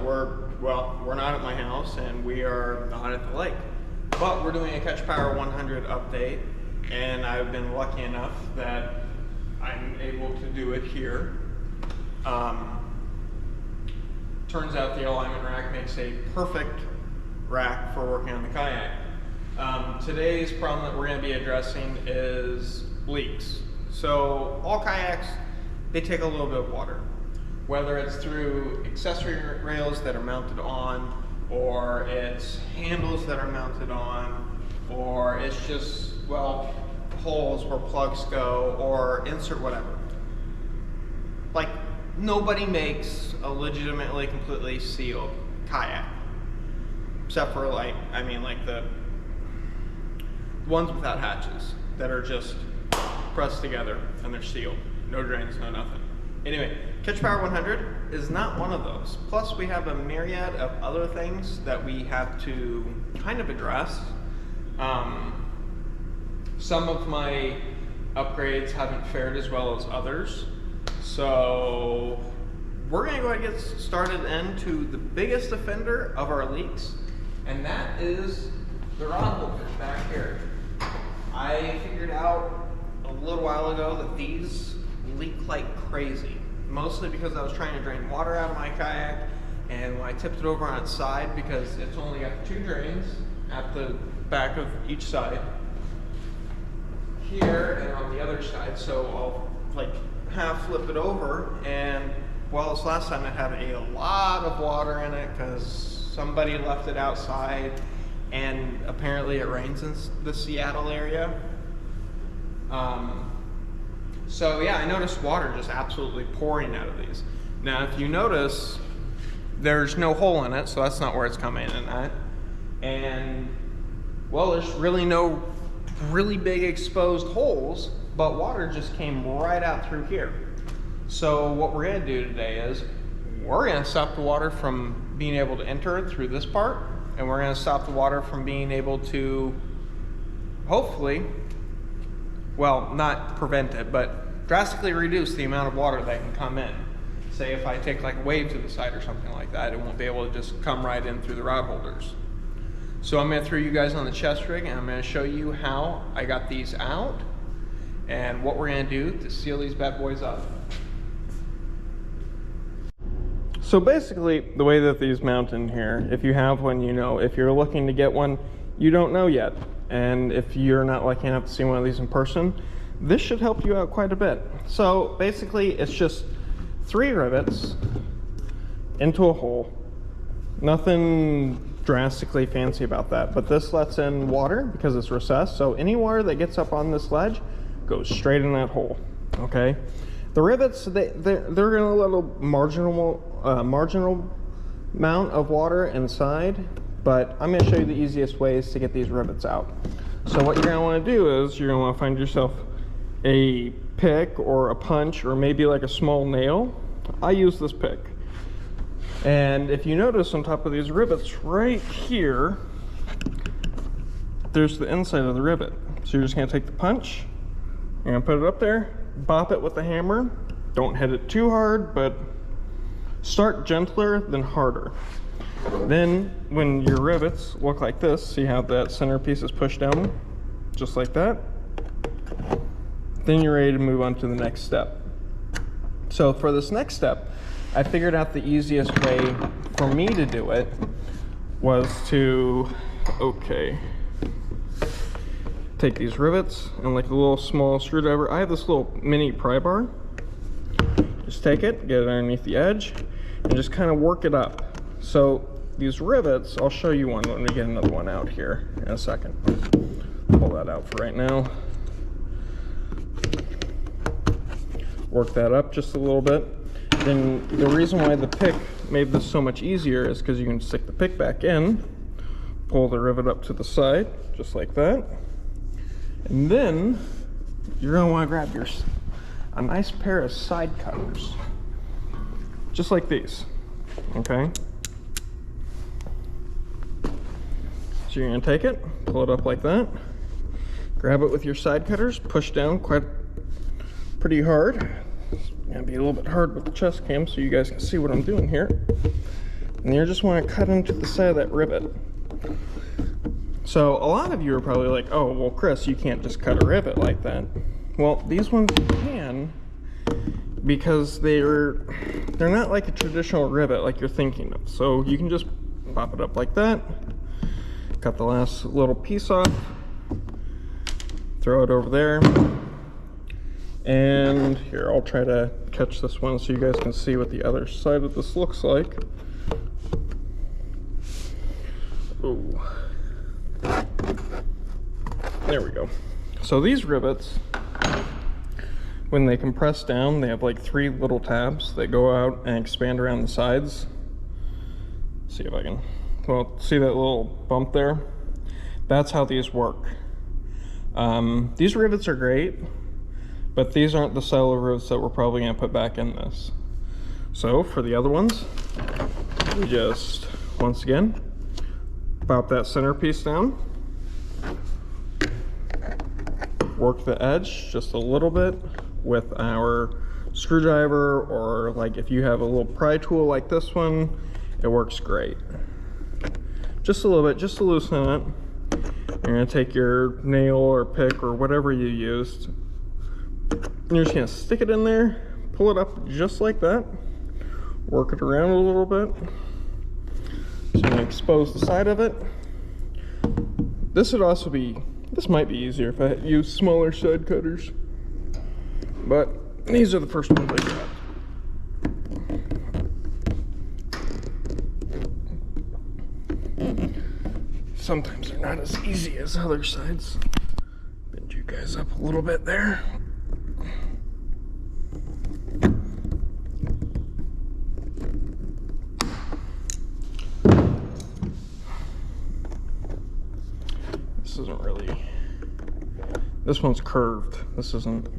we're not at my house and we are not at the lake, but we're doing a Catch Power 100 update, and I've been lucky enough that I'm able to do it here. Turns out the alignment rack makes a perfect rack for working on the kayak. Today's problem that we're going to be addressing is leaks. So all kayaks, they take a little bit of water, whether it's through accessory rails that are mounted on, or it's handles that are mounted on, or it's just, well, holes where plugs go, or insert whatever. Like, nobody makes a legitimately completely sealed kayak, except for like the ones without hatches that are just pressed together and they're sealed, no drains, no nothing. Anyway, Catch Power 100 is not one of those. Plus we have a myriad of other things that we have to kind of address. Some of my upgrades haven't fared as well as others. So we're going to go ahead and get started into the biggest offender of our leaks, and that is the rod holders back here. I figured out a little while ago that these leak like crazy, mostly because I was trying to drain water out of my kayak, and when I tipped it over on its side, because it's only got 2 drains at the back of each side, here and on the other side, so I'll like half flip it over, and well, this last time it had a lot of water in it because somebody left it outside, and apparently it rains in the Seattle area. So yeah, I noticed water just absolutely pouring out of these. Now if you notice, there's no hole in it, so that's not where it's coming in at. And well, there's really no really big exposed holes, but water just came right out through here. So what we're gonna do today is we're gonna stop the water from being able to enter through this part, and we're gonna stop the water from being able to, hopefully, well, not prevent it, but drastically reduce the amount of water that can come in. Say if I take like a wave to the side or something like that, it won't be able to just come right in through the rod holders. So I'm gonna throw you guys on the chest rig, and I'm gonna show you how I got these out and what we're gonna do to seal these bad boys up. So basically, the way that these mount in here, if you have one, you know. If you're looking to get one, you don't know yet. And if you're not lucky enough to see one of these in person, this should help you out quite a bit. So basically, it's just 3 rivets into a hole. Nothing drastically fancy about that, but this lets in water because it's recessed. So any water that gets up on this ledge goes straight in that hole, okay? The rivets, they're gonna let a marginal amount of water inside, but I'm gonna show you the easiest ways to get these rivets out. So what you're gonna wanna do is you're gonna wanna find yourself a pick or a punch or maybe like a small nail. I use this pick. And if you notice on top of these rivets right here, there's the inside of the rivet. So you're just gonna take the punch, you're gonna put it up there, bop it with the hammer. Don't hit it too hard, but start gentler than harder. Then when your rivets look like this, see how that centerpiece is pushed down? Just like that. Then you're ready to move on to the next step. So for this next step, I figured out the easiest way for me to do it was to, take these rivets and like a little small screwdriver. I have this little mini pry bar. Just take it, get it underneath the edge, and just kind of work it up. So these rivets, I'll show you one when we get another one out here in a second. Pull that out for right now. Work that up just a little bit. Then the reason why the pick made this so much easier is because you can stick the pick back in, pull the rivet up to the side, just like that. And then you're gonna wanna grab a nice pair of side cutters, just like these, okay? So you're gonna take it, pull it up like that, grab it with your side cutters, push down pretty hard. It's gonna be a little bit hard with the chest cam so you guys can see what I'm doing here. and you just want to cut into the side of that rivet. So a lot of you are probably like, oh, well, Chris, you can't just cut a rivet like that. Well, these ones you can, because they're not like a traditional rivet like you're thinking of. So you can just pop it up like that, cut the last little piece off, throw it over there, and here, I'll try to catch this one so you guys can see what the other side of this looks like. Ooh. There we go. So these rivets, when they compress down, they have like 3 little tabs that go out and expand around the sides. See if I can, well, see that little bump there? That's how these work. These rivets are great, but these aren't the style of rivets that we're probably gonna put back in this. So for the other ones, we just, once again, pop that center piece down, work the edge just a little bit with our screwdriver, or like if you have a little pry tool like this one, it works great. Just a little bit, just to loosen it. You're gonna take your nail or pick or whatever you used, and you're just gonna stick it in there, pull it up just like that, work it around a little bit. So you're gonna expose the side of it. This would also be, this might be easier if I use smaller side cutters, but these are the first ones I got. Sometimes they're not as easy as other sides. Bend you guys up a little bit there. This isn't really, this one's curved. This isn't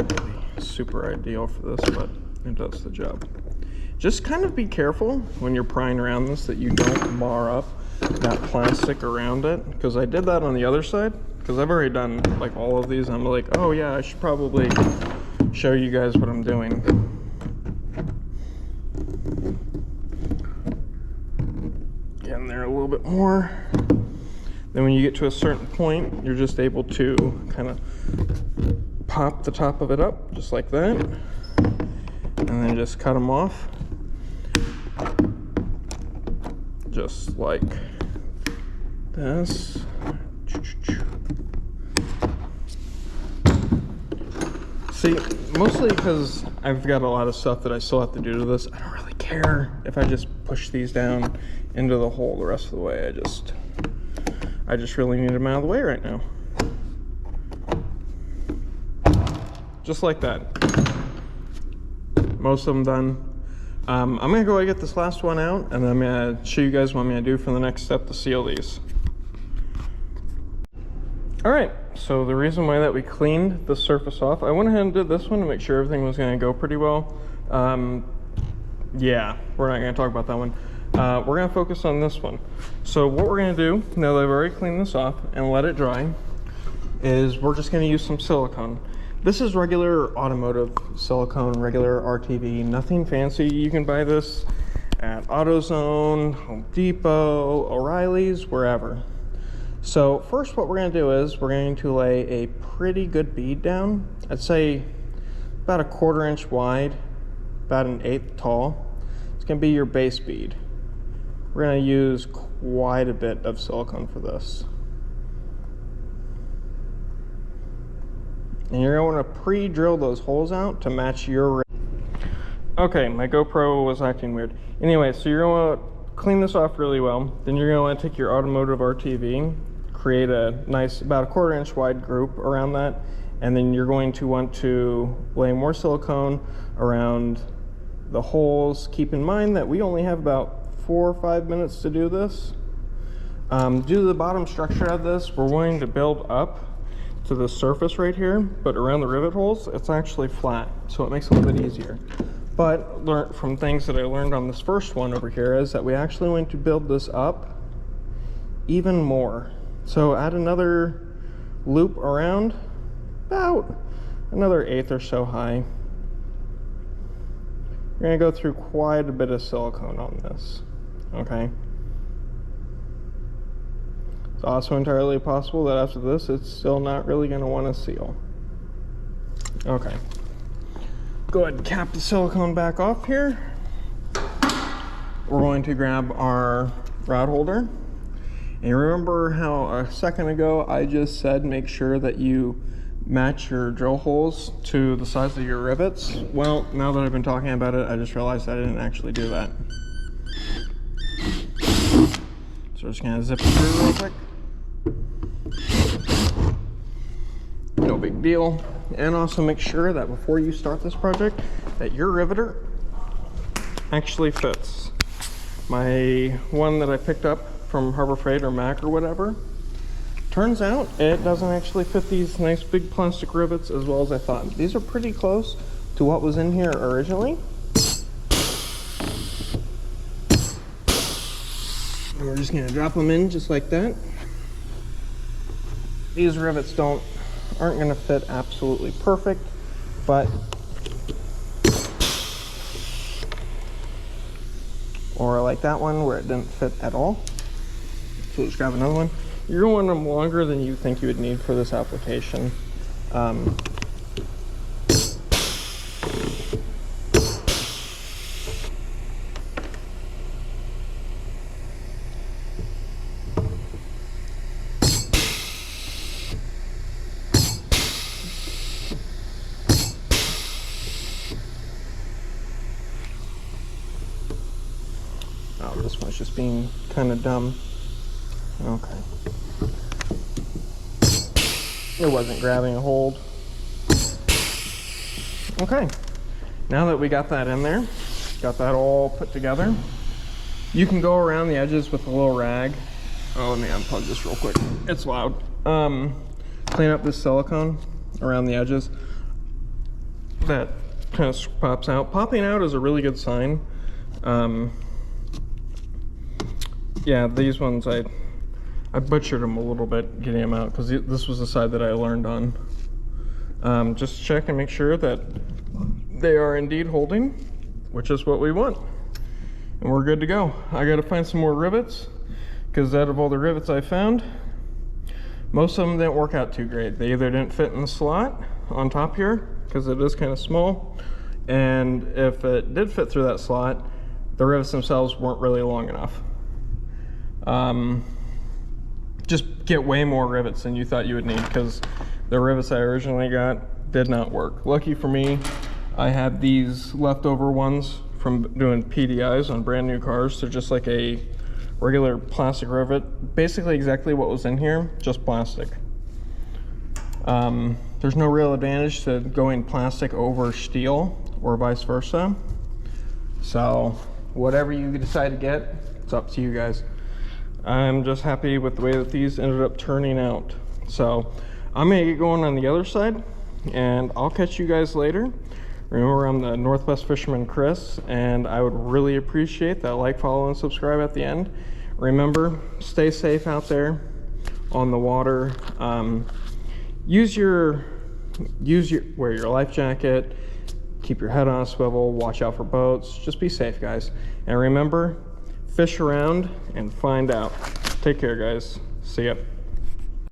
really super ideal for this, but it does the job. Just kind of be careful when you're prying around this that you don't mar up that plastic around it, because I did that on the other side, because I've already done like all of these. I'm like, oh yeah, I should probably show you guys what I'm doing. Get in there a little bit more. Then when you get to a certain point, you're just able to kind of pop the top of it up just like that, and then just cut them off just like this. See, mostly because I've got a lot of stuff that I still have to do to this, I don't really care if I just push these down into the hole the rest of the way. I just really need them out of the way right now. Just like that. Most of them done. I'm gonna go and get this last one out, and I'm gonna show you guys what I'm gonna do for the next step to seal these. All right, so the reason why that we cleaned the surface off, I went ahead and did this one to make sure everything was gonna go pretty well. Yeah, we're not gonna talk about that one. We're gonna focus on this one. So what we're gonna do, now that I've already cleaned this off and let it dry, is we're just gonna use some silicone. This is regular automotive silicone, regular RTV, nothing fancy. You can buy this at AutoZone, Home Depot, O'Reilly's, wherever. So first what we're gonna do is we're going to lay a pretty good bead down. I'd say about a 1/4 inch wide, about 1/8 tall. It's gonna be your base bead. We're gonna use quite a bit of silicone for this. And you're going to pre-drill those holes out to match your... Okay, my GoPro was acting weird. Anyway, so you're going to clean this off really well. Then you're going to want to take your automotive RTV, create a nice, about a 1/4 inch wide group around that. And then you're going to want to lay more silicone around the holes. Keep in mind that we only have about 4 or 5 minutes to do this. Due to the bottom structure of this, we're going to build up to the surface right here, but around the rivet holes, it's actually flat, so it makes it a little bit easier. But from things that I learned on this first one over here is that we actually want to build this up even more. So add another loop around, about another 1/8 or so high. you're gonna go through quite a bit of silicone on this, okay? It's also entirely possible that after this, it's still not really gonna wanna seal. Okay. Go ahead and cap the silicone back off here. We're going to grab our rod holder. And remember how a second ago I just said make sure that you match your drill holes to the size of your rivets? Well, now that I've been talking about it, I just realized I didn't actually do that. So we're just gonna zip it through real quick. No big deal. And also make sure that before you start this project, that your riveter actually fits. My one that I picked up from Harbor Freight or Mac or whatever, turns out it doesn't actually fit these nice big plastic rivets as well as I thought. These are pretty close to what was in here originally. And we're just gonna drop them in just like that. These rivets aren't gonna fit absolutely perfect, but or like that one where it didn't fit at all. So we'll just grab another one. You're gonna want them longer than you think you would need for this application. Oh, this one's just being kind of dumb. Okay. It wasn't grabbing a hold. Okay. Now that we got that in there, got that all put together, you can go around the edges with a little rag. Oh, let me unplug this real quick. It's loud. Clean up this silicone around the edges. That kind of pops out. Popping out is a really good sign. Yeah, these ones I butchered them a little bit getting them out because this was the side that I learned on. Just check and make sure that they are indeed holding, which is what we want. And we're good to go. I got to find some more rivets because out of all the rivets I found, most of them didn't work out too great. They either didn't fit in the slot on top here because it is kind of small, and if it did fit through that slot, the rivets themselves weren't really long enough. Just get way more rivets than you thought you would need because the rivets I originally got did not work. Lucky for me, I had these leftover ones from doing PDIs on brand new cars. They're just like a regular plastic rivet, basically exactly what was in here, just plastic. There's no real advantage to going plastic over steel or vice versa. So whatever you decide to get, it's up to you guys. I'm just happy with the way that these ended up turning out. So I'm gonna get going on the other side and I'll catch you guys later. Remember, I'm the Northwest Fisherman Chris, and I would really appreciate that like, follow, and subscribe at the end. Remember, stay safe out there on the water. Wear your life jacket, keep your head on a swivel, watch out for boats, just be safe, guys. And remember, fish around and find out. Take care, guys. See ya.